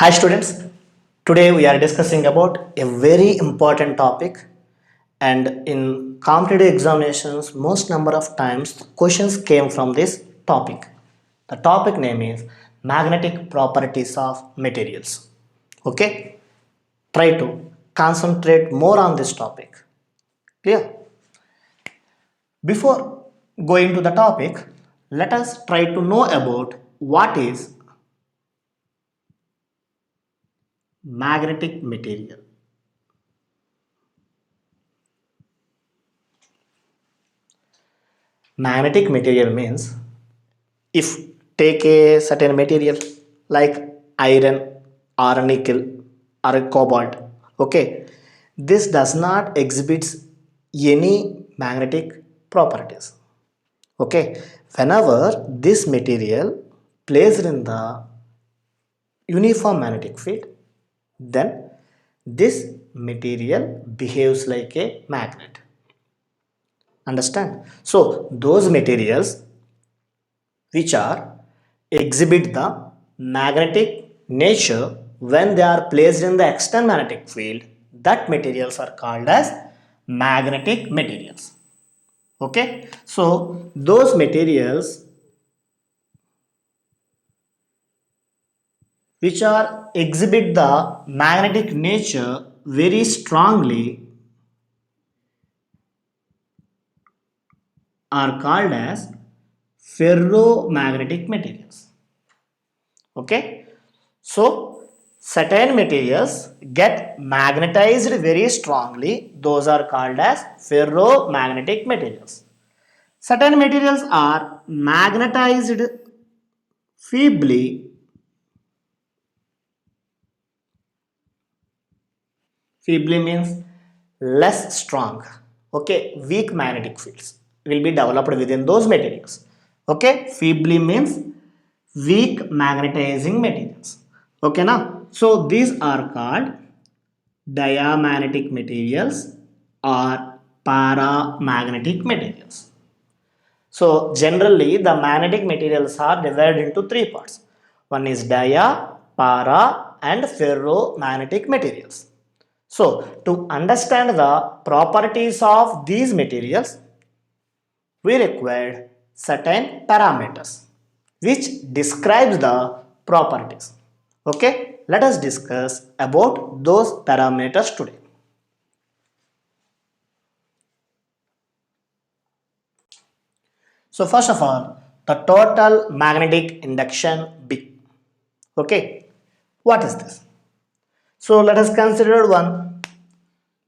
Hi students, today we are discussing about a very important topic and in competitive examinations most number of times questions came from this topic. The topic name is magnetic properties of materials. Okay, try to concentrate more on this topic. Clear? Before going to the topic, let us try to know about what is magnetic material. Magnetic material means if take a certain material like iron or a nickel or a cobalt, okay, this does not exhibit any magnetic properties. Okay, whenever this material placed in the uniform magnetic field, then this material behaves like a magnet. Understand? So those materials which are exhibit the magnetic nature when they are placed in the external magnetic field, that materials are called as magnetic materials. Okay, so those materials which are exhibit the magnetic nature very strongly are called as ferromagnetic materials. Okay, so certain materials get magnetized very strongly, those are called as ferromagnetic materials. Certain materials are magnetized feebly. Feebly means less strong. Okay, weak magnetic fields will be developed within those materials. Okay, feebly means weak magnetizing materials. Okay, now so these are called diamagnetic materials or paramagnetic materials. So generally the magnetic materials are divided into three parts. One is dia, para and ferromagnetic materials. So to understand the properties of these materials, we required certain parameters which describes the properties. Okay, let us discuss about those parameters today. So first of all, the total magnetic induction B. Okay, what is this? So let us consider one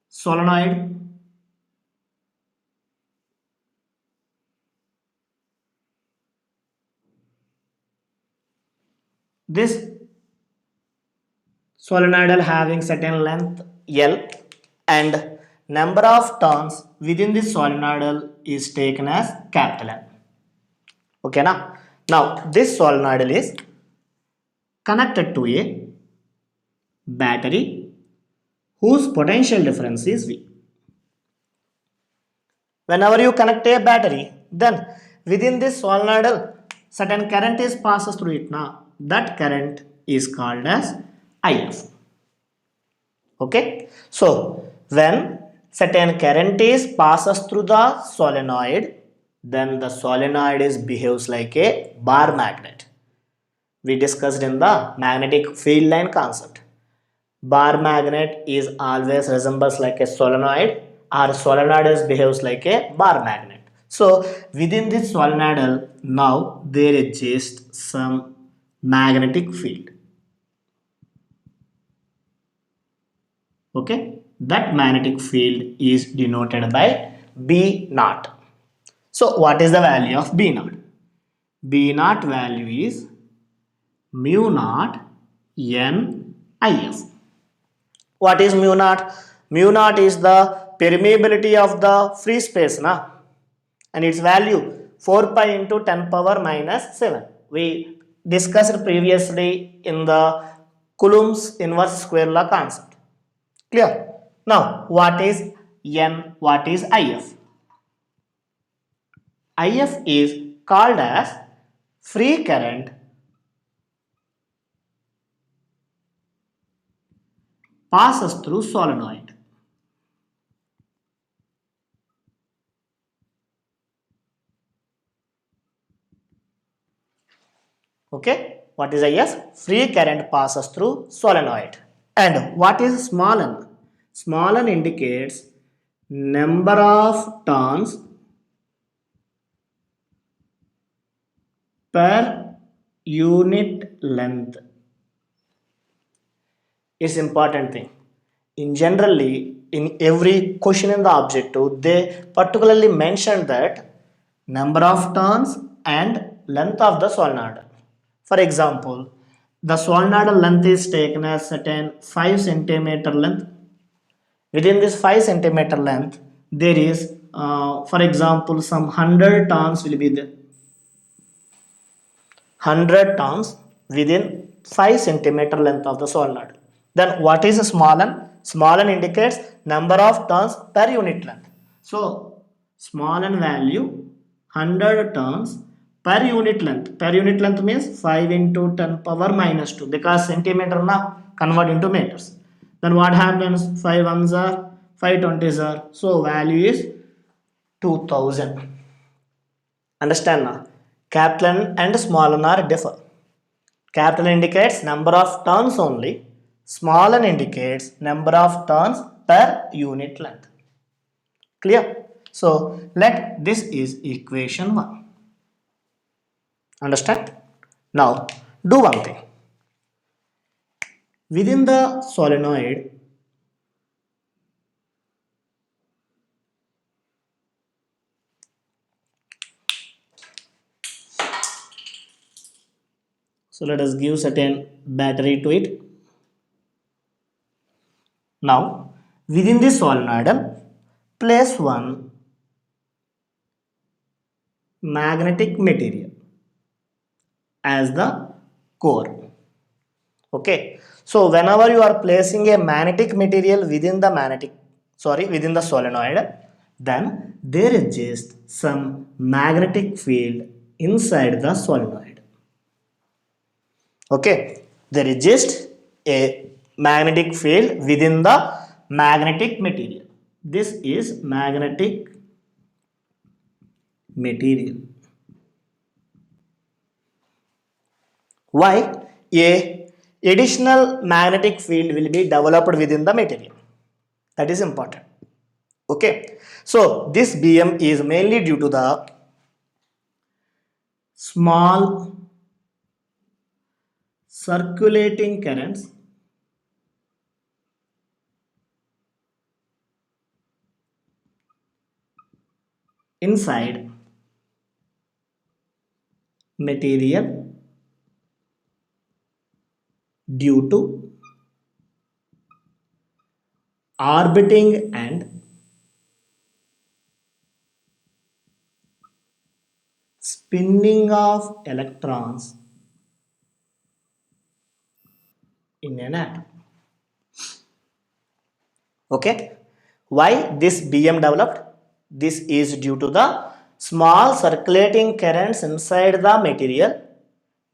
solenoid. This solenoidal having certain length L and number of turns within this solenoidal is taken as capital N. Okay, now this solenoidal is connected to a battery whose potential difference is V. Whenever you connect a battery, then within this solenoidal, certain current is passes through it. Now that current is called as IF. Okay, so when certain current is passes through the solenoid, then the solenoid is behaves like a bar magnet. We discussed in the magnetic field line concept. Bar magnet is always resembles like a solenoid or solenoid is behaves like a bar magnet. So within this solenoidal now there exists some magnetic field. Okay, that magnetic field is denoted by B naught. So what is the value of B naught? B naught value is mu naught N IF. What is mu naught? Mu naught is the permeability of the free space, na? And its value 4 pi into 10 power minus 7. We discussed previously in the Coulomb's inverse square law concept. Clear? Now what is N? What is IF? IF is called as free current passes through solenoid. Okay, what is IS? Free current passes through solenoid. And what is small n? Small n indicates number of turns per unit length. It's important thing. In generally, in every question in the objective, they particularly mention that number of turns and length of the solenoid. For example, the solenoid length is taken as certain 5 centimeter length. Within this 5 centimeter length, there is, for example, some 100 turns will be there. 100 turns within 5 centimeter length of the solenoid. Then what is a small n? Small n indicates number of turns per unit length. So small n value 100 turns per unit length. Per unit length means 5 into 10 power minus 2 because centimeter na convert into meters. Then what happens? 5 ones are 5 20s are. So value is 2000. Understand now? Capital N and small n are differ. Capital N indicates number of turns only. Small n indicates number of turns per unit length. Clear? So let this is equation 1. Understand? Now do one thing. Within the solenoid, so let us give certain battery to it. Now within this solenoid, place one magnetic material as the core. Okay, so whenever you are placing a magnetic material within the solenoid, then there is just some magnetic field inside the solenoid. Okay, there is just a magnetic field within the magnetic material. This is magnetic material. Why? A additional magnetic field will be developed within the material. That is important. Okay, so this BM is mainly due to the small circulating currents inside material due to orbiting and spinning of electrons in an atom. Okay, why this BM developed? This is due to the small circulating currents inside the material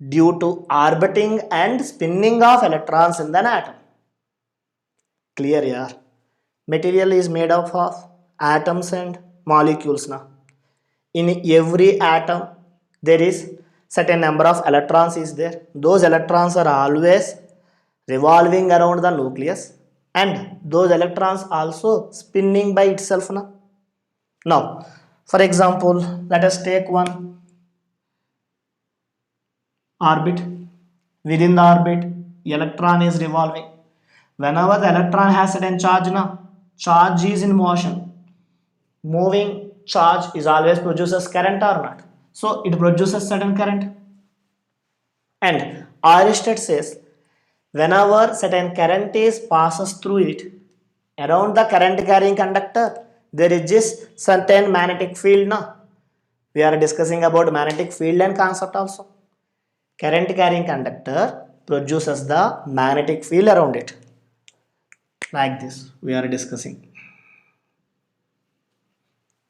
due to orbiting and spinning of electrons in the atom. Clear, yeah? Material is made up of atoms and molecules now. In every atom there is certain number of electrons is there. Those electrons are always revolving around the nucleus and those electrons also spinning by itself now. Now for example, let us take one orbit. Within the orbit electron is revolving. Whenever the electron has certain charge now, charge is in motion. Moving charge is always produces current or not, so it produces certain current. And Aristotle says whenever certain current is passes through it, around the current carrying conductor there is just certain magnetic field now. We are discussing about magnetic field and concept also. Current carrying conductor produces the magnetic field around it, like this we are discussing.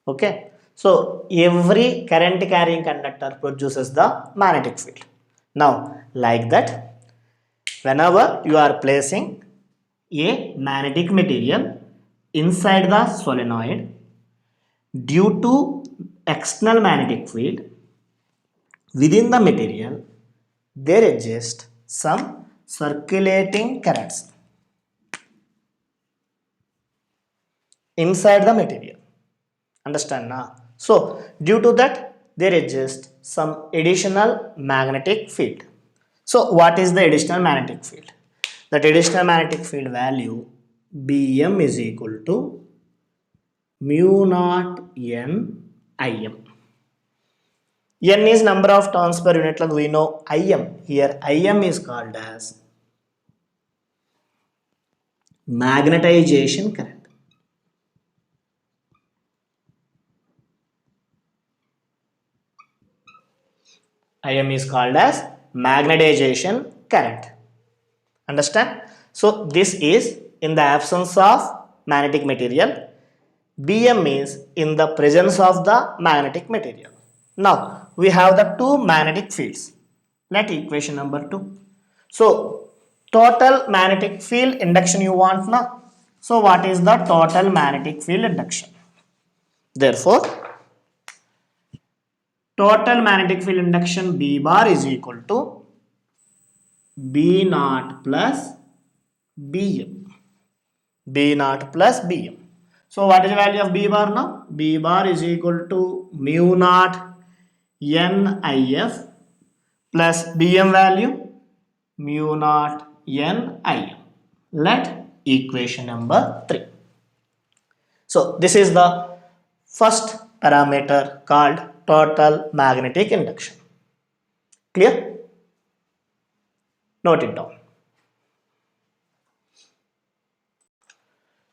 Okay, so every current carrying conductor produces the magnetic field. Now like that, whenever you are placing a magnetic material inside the solenoid due to external magnetic field within the material there exist some circulating currents inside the material. Understand now? So due to that there exists some additional magnetic field. So what is the additional magnetic field? That additional magnetic field value Bm is equal to mu naught n Im. N is number of turns per unit length. We know Im. Here Im is called as magnetization current. Im is called as magnetization current. Understand? So this is in the absence of magnetic material. Bm is in the presence of the magnetic material. Now we have the two magnetic fields. Let equation number 2. So total magnetic field induction you want now. So what is the total magnetic field induction? Therefore total magnetic field induction B bar is equal to B naught plus Bm. B naught plus Bm. So what is the value of B bar now? B bar is equal to mu naught NIF plus Bm value mu naught NIM. Let equation number 3. So this is the first parameter called total magnetic induction. Clear? Note it down.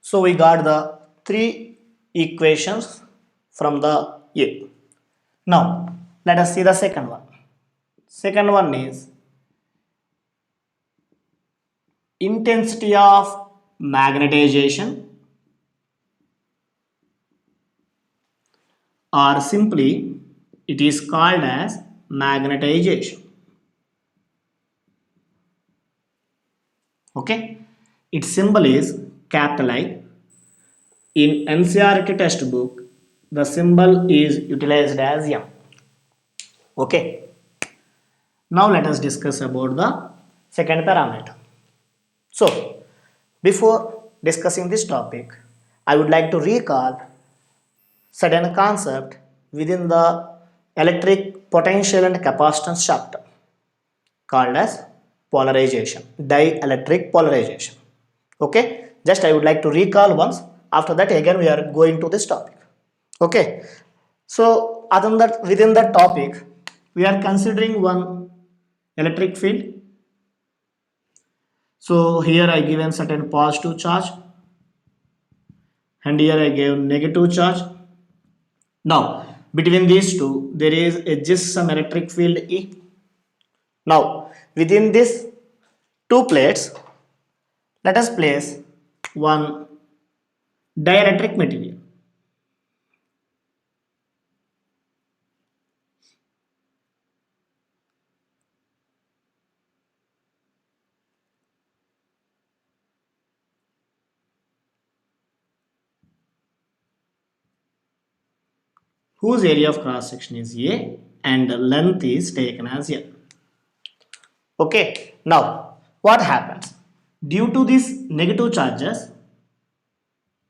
So we got the 3 equations from the A. Now let us see the second one. Second one is intensity of magnetization, or simply it is called as magnetization. Okay, its symbol is capital I. In NCERT textbook the symbol is utilized as M. Okay, now let us discuss about the second parameter. So before discussing this topic I would like to recall certain concept within the electric potential and capacitance chapter called as polarization, dielectric polarization. Okay, just I would like to recall once. After that again we are going to this topic. Okay, so other than that, within that topic we are considering one electric field. So here I given certain positive charge and here I gave negative charge. Now between these two there is exists some electric field E. Now within these two plates let us place one dielectric material. Whose area of cross section is A and the length is taken as L. Okay, now what happens? Due to these negative charges,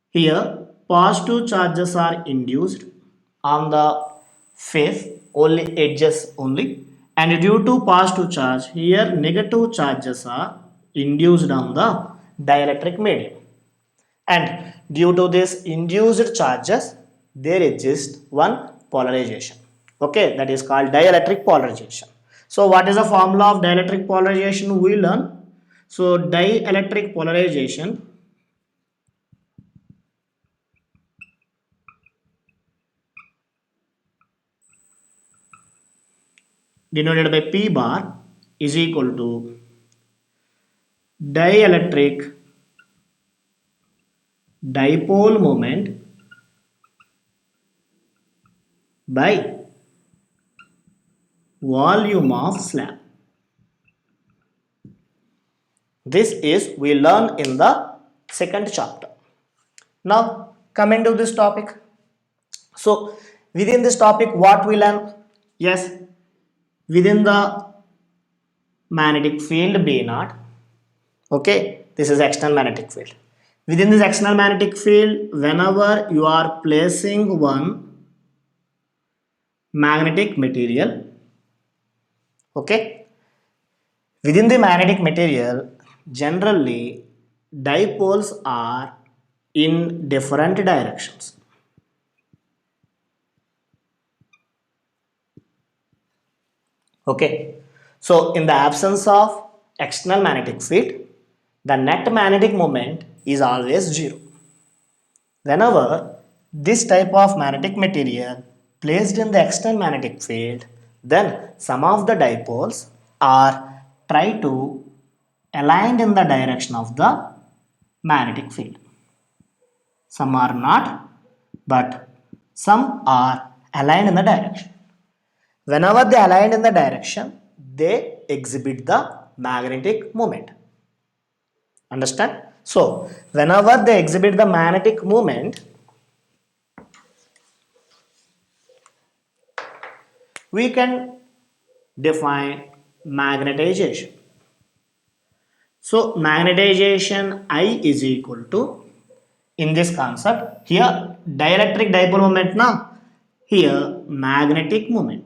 here positive charges are induced on the face, only edges only, and due to positive charge, here negative charges are induced on the dielectric medium. And due to this induced charges there exists one polarization. Okay, that is called dielectric polarization. So what is the formula of dielectric polarization? We learn. So dielectric polarization denoted by P bar is equal to dielectric dipole moment by volume of slab. This is we learn in the second chapter. Now, coming to this topic. So, within this topic, what we learn? Yes, within the magnetic field B naught. Okay, this is external magnetic field. Within this external magnetic field, whenever you are placing one magnetic material, okay, within the magnetic material, generally dipoles are in different directions. Okay, so in the absence of external magnetic field, the net magnetic moment is always zero. Whenever this type of magnetic material placed in the external magnetic field, then some of the dipoles are try to aligned in the direction of the magnetic field. Some are not, but some are aligned in the direction. Whenever they aligned in the direction, they exhibit the magnetic moment. Understand? So, whenever they exhibit the magnetic moment, we can define magnetization. So, magnetization I is equal to, in this concept, here dielectric dipole moment now, here magnetic moment.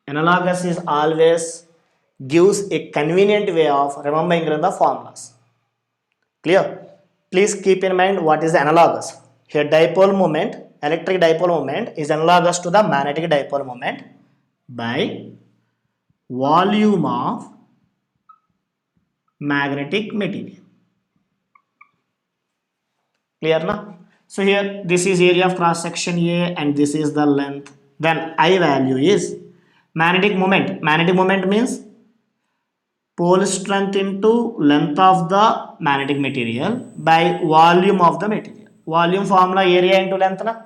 Analogous is always gives a convenient way of remembering the formulas. Clear? Please keep in mind what is the analogous. Here dipole moment, electric dipole moment is analogous to the magnetic dipole moment by volume of magnetic material. Clear now? So here this is area of cross section A and this is the length. Then I value is magnetic moment. Magnetic moment means pole strength into length of the magnetic material by volume of the material. Volume formula area into length na.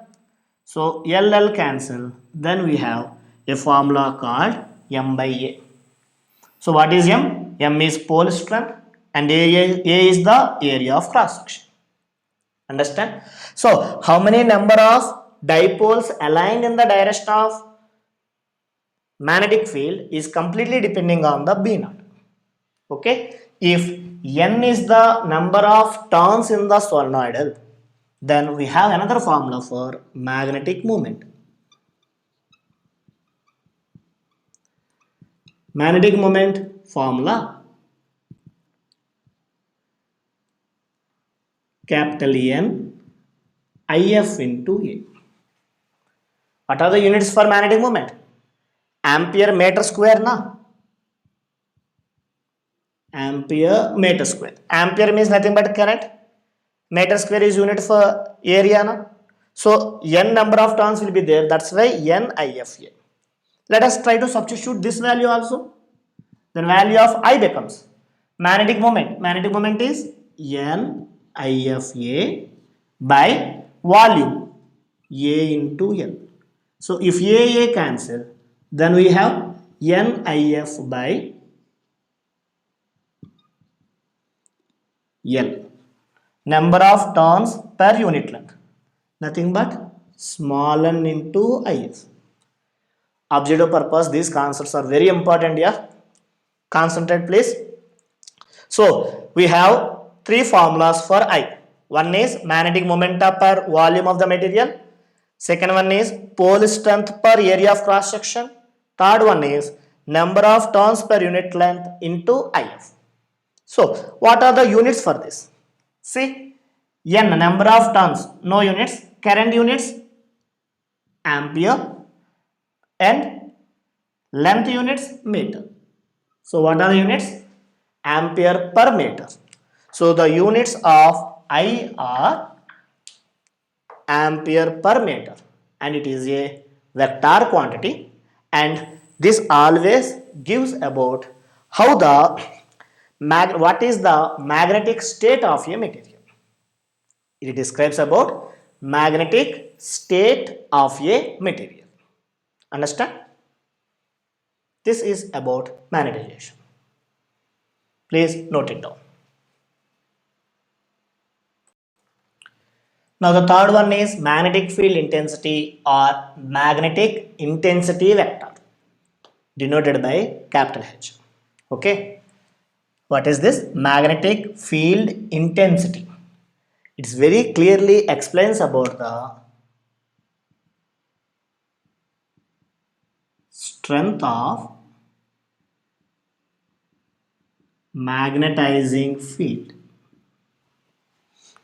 So LL cancel. Then we have a formula called M by A. So what is M? M is pole strength and A is the area of cross section. Understand? So how many number of dipoles aligned in the direction of magnetic field is completely depending on the B naught. Okay, if n is the number of turns in the solenoidal, then we have another formula for magnetic moment. Magnetic moment formula, capital N IF into A. What are the units for magnetic moment? Ampere meter square na? Ampere meter square. Ampere means nothing but current. Meter square is unit for area na? So n number of turns will be there. That's why NIFA. Let us try to substitute this value also. Then value of I becomes magnetic moment. Magnetic moment is NIFA by volume A into L. So if A cancel, then we have NIF by L. Number of turns per unit length. Nothing but small n into IF. Objective purpose, these concepts are very important here. Concentrate please. So we have three formulas for I. One is magnetic moment per volume of the material. Second one is pole strength per area of cross section. Third one is number of turns per unit length into IF. So what are the units for this? See, N number of turns, no units. Current units, ampere, and length units, meter. So what are the units? Ampere per meter. So the units of I are ampere per meter and it is a vector quantity, and this always gives about how the what is the magnetic state of a material. It describes about magnetic state of a material. Understand? This is about magnetization. Please note it down. Now the third one is magnetic field intensity or magnetic intensity vector, denoted by capital H. Okay. What is this? Magnetic field intensity. It very clearly explains about the strength of magnetizing field.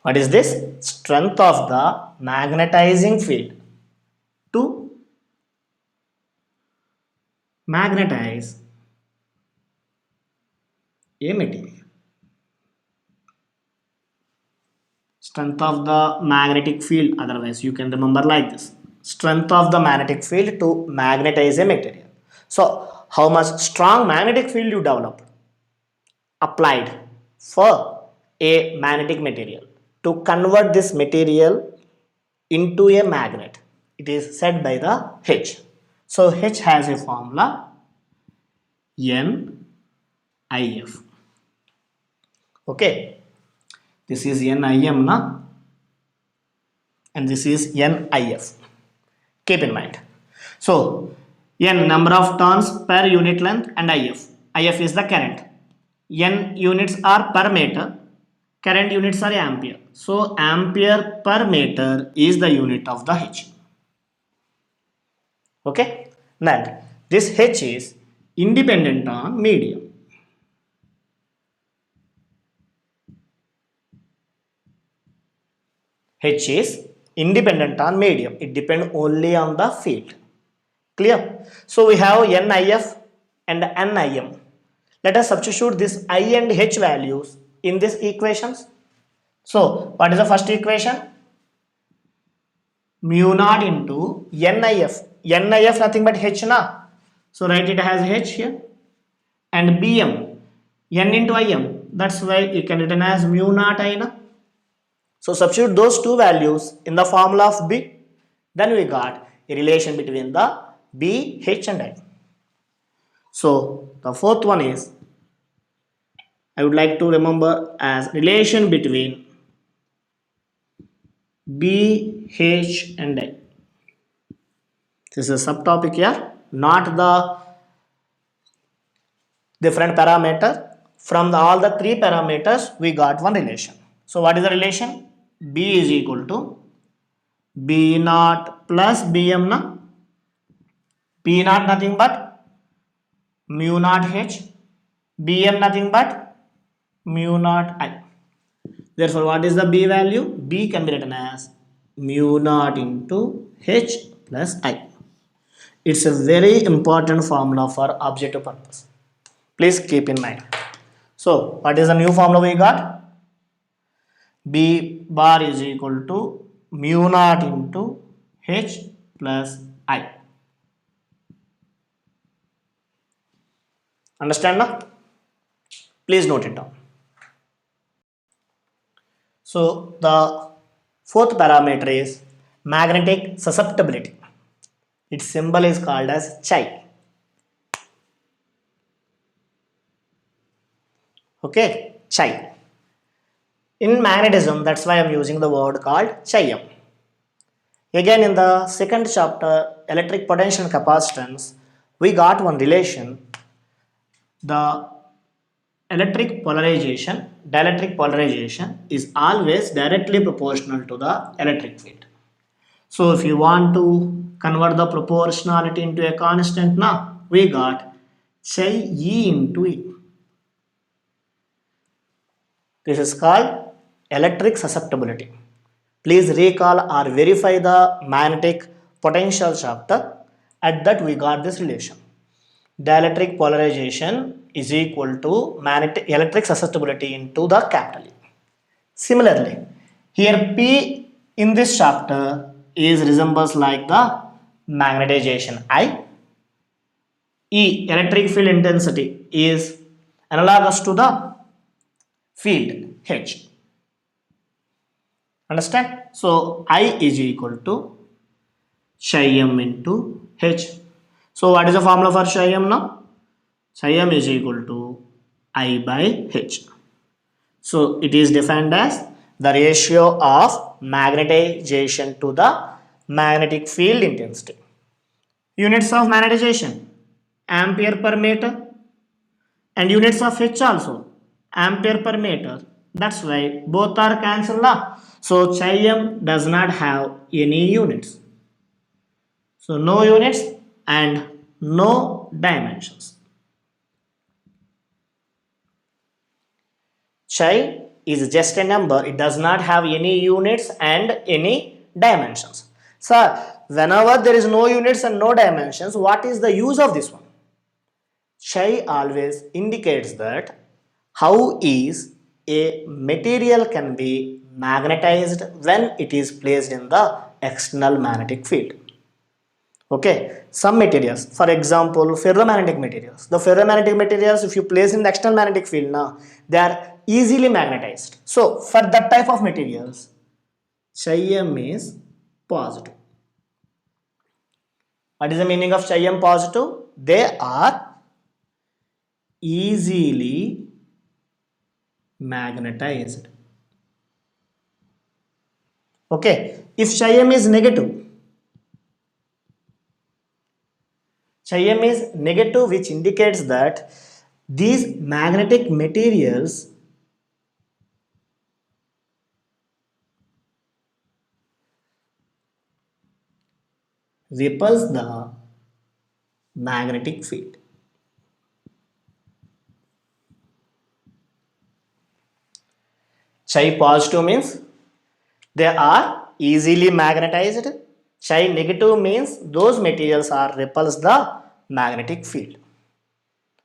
What is this? Strength of the magnetizing field to magnetize a material. Strength of the magnetic field, otherwise you can remember like this. Strength of the magnetic field to magnetize a material. So how much strong magnetic field you develop applied for a magnetic material to convert this material into a magnet, it is said by the H. So H has a formula NIF. Okay, this is NIM na, and this is NIF. Keep in mind. So N number of turns per unit length and IF. IF is the current. N units are per meter. Current units are ampere. So ampere per meter is the unit of the H. Okay. Then this H is independent on medium. H is independent on medium. It depends only on the field. Clear? So we have NIF and NIM. Let us substitute this I and H values in these equations. So what is the first equation? Mu naught into NIF. NIF nothing but H na. So write it as H here. And BM. N into IM. That's why you can written as mu naught I na. So substitute those two values in the formula of B. Then we got a relation between the B, H and I. So the fourth one is, I would like to remember as relation between B, H and I. This is a subtopic here, not the different parameter. From all the three parameters, we got one relation. So what is the relation? B is equal to B naught plus BM na. B naught nothing but mu naught H. BM nothing but mu naught I. Therefore, what is the B value? B can be written as mu naught into H plus I. It's a very important formula for objective purpose. Please keep in mind. So, what is the new formula we got? B bar is equal to mu naught into H plus I. Understand now? Please note it down. So, the fourth parameter is magnetic susceptibility. Its symbol is called as chi. Okay, chi. In magnetism, that's why I'm using the word called chi-m. Again, in the second chapter, electric potential and capacitance, we got one relation. The electric polarization, dielectric polarization is always directly proportional to the electric field. So if you want to convert the proportionality into a constant now, we got chi E into E. This is called electric susceptibility. Please recall or verify the magnetic potential chapter. At that we got this relation. Dielectric polarization is equal to magnetic electric susceptibility into the capital E. Similarly, here P in this chapter is resembles like the magnetization I. E electric field intensity is analogous to the field H. Understand? So I is equal to chi m into H. So what is the formula for chi m now? Chi m is equal to I by H. So it is defined as the ratio of magnetization to the magnetic field intensity. Units of magnetization, ampere per meter, and units of H also, ampere per meter. That's why both are cancelled now. So chi m does not have any units. So no units and no dimensions. Chi is just a number, it does not have any units and any dimensions. So whenever there is no units and no dimensions, what is the use of this one? Chi always indicates that how is a material can be magnetized when it is placed in the external magnetic field. Okay, some materials, for example, ferromagnetic materials. The ferromagnetic materials, if you place in the external magnetic field, now they are easily magnetized. So, for that type of materials, chi m is positive. What is the meaning of chi m positive? They are easily magnetized. Okay, if chi m is negative, chi m is negative, which indicates that these magnetic materials repels the magnetic field. Chi positive means they are easily magnetized. Chi negative means those materials are repels the magnetic field.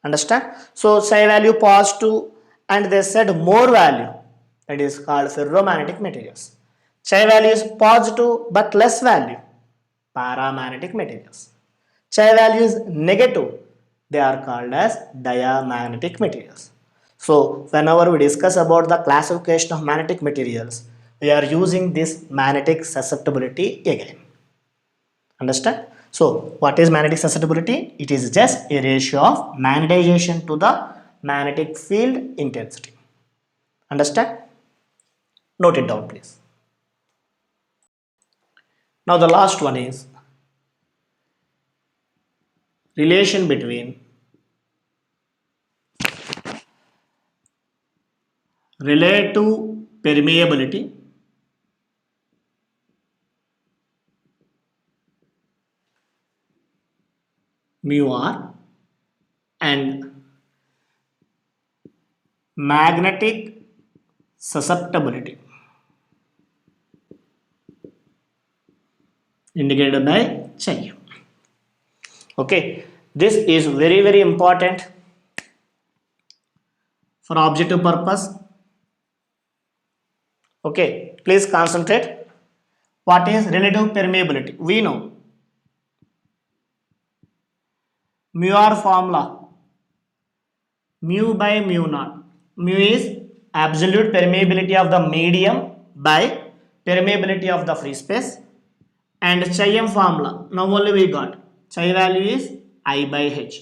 Understand? So psi value positive and they said more value, that is called ferromagnetic materials. Psi value is positive but less value, paramagnetic materials. Psi value is negative, they are called as diamagnetic materials. So whenever we discuss about the classification of magnetic materials, we are using this magnetic susceptibility again. Understand? So what is magnetic susceptibility? It is just a ratio of magnetization to the magnetic field intensity. Understand? Note it down, please. Now the last one is relation between relative permeability mu r and magnetic susceptibility indicated by chi. Okay, this is very important for objective purpose. Okay, please concentrate. What is relative permeability? We know mu r formula, mu by mu naught. Mu is absolute permeability of the medium by permeability of the free space, and chi m formula now only we got chi value is I by h.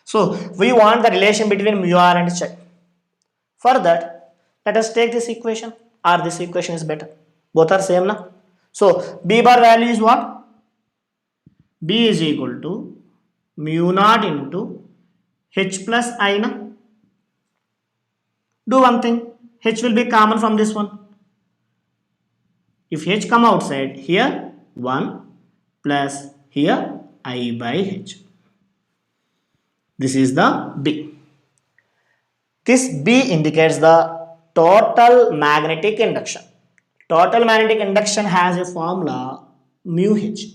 So we want the relation between mu r and chi. For that, let us take this equation, or this equation is better, both are same now. So b bar value is what? B is equal to mu naught into h plus I na. Do one thing, h will be common from this one. If h come outside, here 1 plus here I by h. This is the B. This B indicates the total magnetic induction. Total magnetic induction has a formula mu h.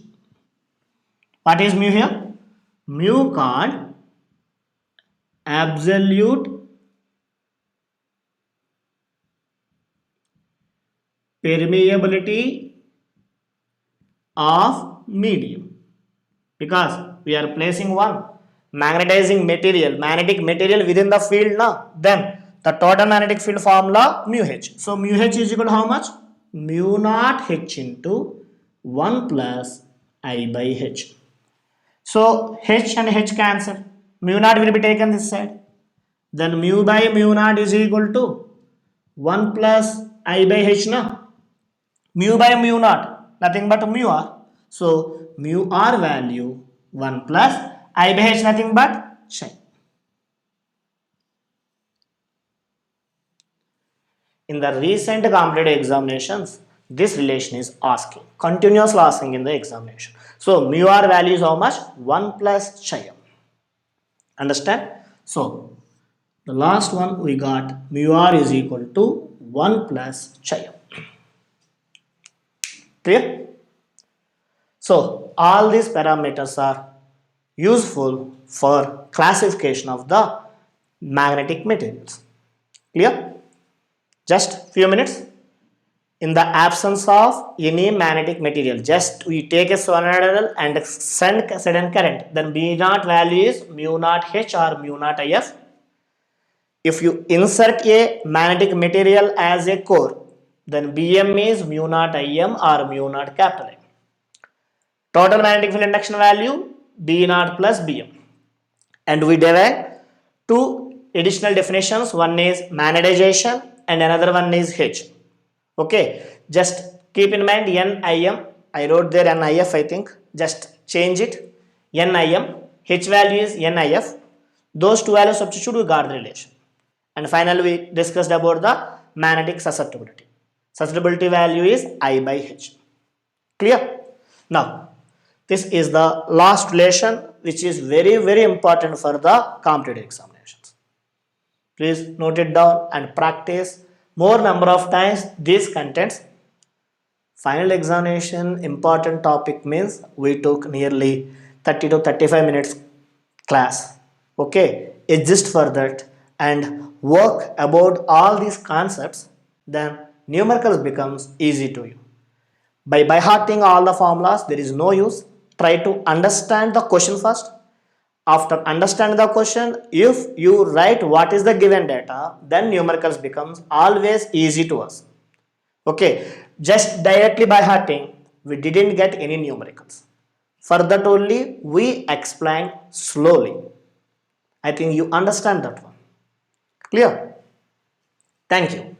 What is mu here? Mu called absolute permeability of medium, because we are placing one magnetizing material, magnetic material within the field now, then the total magnetic field formula mu h. So mu h is equal to how much? Mu naught h into 1 plus I by h. So h and h cancel, mu naught will be taken this side, then mu by mu naught is equal to 1 plus I by h na. Mu by mu naught nothing but mu r, so mu r value 1 plus I by h nothing but chi. In the recent competitive examinations, this relation is asking, continuously asking in the examination. So mu r value is how much? 1 plus chi m. Understand? So the last one we got mu r is equal to 1 plus chi m. Clear? So all these parameters are useful for classification of the magnetic materials. Clear? Just few minutes. In the absence of any magnetic material, just we take a solenoid and send sudden current, then B naught value is mu naught H or mu naught IF. If you insert a magnetic material as a core, then Bm is mu naught Im or mu naught capital M. Total magnetic field induction value B naught plus Bm. And we derive two additional definitions. One is magnetization and another one is H. Okay, just keep in mind NIM. I wrote there NIF, I think. Just change it. NIM. H value is NIF. Those two values substitute, we got the relation. And finally, we discussed about the magnetic susceptibility. Susceptibility value is I by H. Clear? Now, this is the last relation which is very, very important for the competitive examinations. Please note it down and practice more number of times these contents. Final examination important topic means we took nearly 30 to 35 minutes class. Okay, adjust for that and work about all these concepts, then numericals becomes easy to you. By hearting all the formulas, there is no use. Try to understand the question first. After understanding the question, if you write what is the given data, then numericals becomes always easy to us. Okay, just directly by hearting, we didn't get any numericals. For that only, we explained slowly. I think you understand that one. Clear? Thank you.